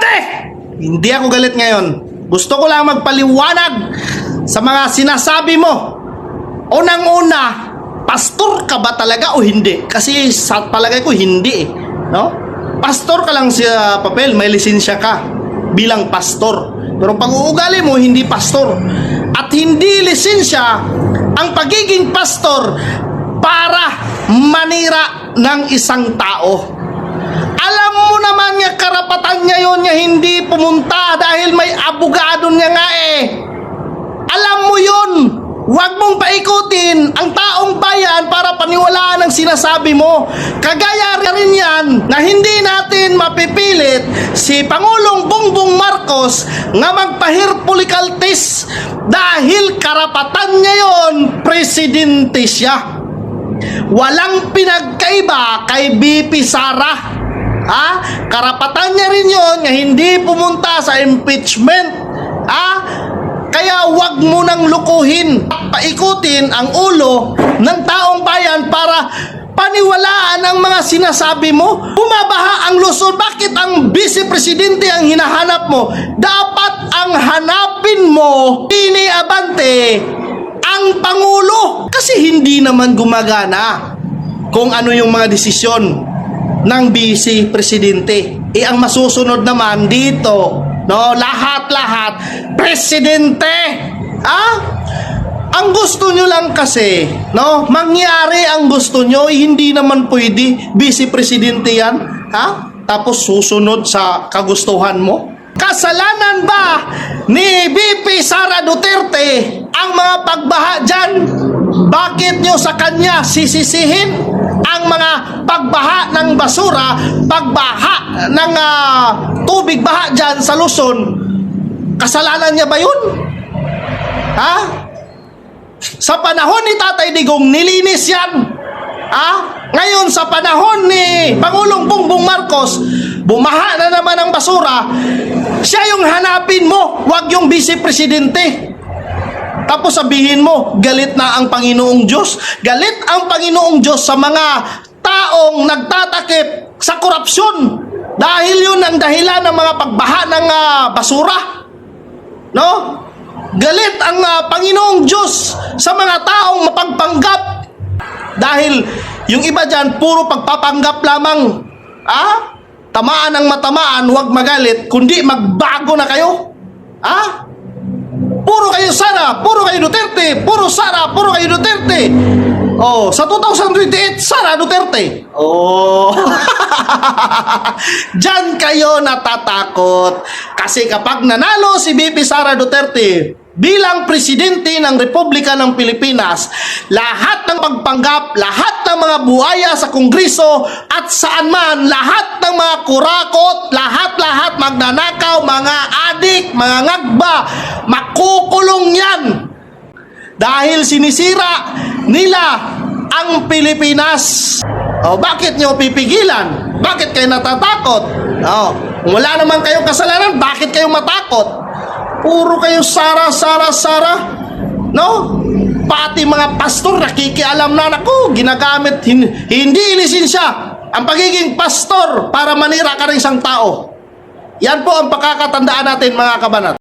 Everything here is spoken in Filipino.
Duterte! Hindi ako galit ngayon. Gusto ko lang magpaliwanag sa mga sinasabi mo. Unang-una, pastor ka ba talaga o hindi? Kasi sa palagay ko hindi eh. No? Pastor ka lang sa papel, may lisensya ka bilang pastor. Pero pag-uugali mo, hindi pastor. At hindi lisensya ang pagiging pastor para manira ng isang tao. Alam mo naman nga karapatan niya yun nga hindi pumunta dahil may abogado niya nga eh. Alam mo yun. Huwag mong paikutin ang taong bayan para paniwalaan ang sinasabi mo. Kagaya rin yan na hindi natin mapipilit si Pangulong Bongbong Marcos nga magpa-hair follicle test dahil karapatan niya yon, presidente siya. Walang pinagkaiba kay BP Sara. Ha? Karapatan niya rin yon nga hindi pumunta sa impeachment. Ha? Kaya wag mo nang lukuhin, paikutin ang ulo ng taong bayan para paniwalaan ang mga sinasabi mo. Bumabaha ang Luzon, bakit ang vice presidente ang hinahanap mo? Dapat ang hanapin mo, Pini Abante, ang Pangulo. Kasi hindi naman gumagana kung ano yung mga desisyon ng vice presidente. Ang masusunod naman dito, no, lahat-lahat presidente. Ang gusto nyo lang kasi, no, mangyari ang gusto nyo, hindi naman pwede vice presidente yan, tapos susunod sa kagustuhan mo. Kasalanan ba ni BP Sara Duterte ang mga pagbaha dyan? Bakit nyo sa kanya sisisihin ang mga pagbaha ng basura, pagbaha ng tubig baha dyan sa Luzon? Kasalanan niya ba yun? Sa panahon ni Tatay Digong, nilinis yan. Ngayon, sa panahon ni Pangulong Bongbong Marcos, bumaha na naman ang basura. Siya yung hanapin mo, wag yung vice presidente. Tapos sabihin mo, galit na ang Panginoong Diyos. Galit ang Panginoong Diyos sa mga taong nagtatakip sa korupsyon. Dahil yun ang dahilan ng mga pagbaha ng basura. No? Galit ang Panginoong Diyos sa mga taong mapagpanggap. Dahil yung iba dyan, puro pagpapanggap lamang. Tamaan ang matamaan, huwag magalit, kundi magbago na kayo. Puro kayo Sara, puro kayo Duterte, puro Sara, puro kayo Duterte. Sa 2028, Sara Duterte. Diyan kayo natatakot. Kasi kapag nanalo si BP Sara Duterte bilang presidente ng Republika ng Pilipinas, lahat ng pagpanggap, lahat ng mga buhaya sa Kongreso at saan man, lahat ng mga kurakot, lahat magnanakaw, mga adik, mga ngagba, makukulong yan. Dahil sinisira nila ang Pilipinas. Bakit nyo pipigilan? Bakit kayo natatakot? Wala naman kayong kasalanan, bakit kayo matakot? Puro kayo Sara. No? Pati mga pastor nakikialam na, naku, ginagamit, hindi lisensya ang pagiging pastor para manira ka ng isang tao. Yan po ang pakakatandaan natin, mga kabanat.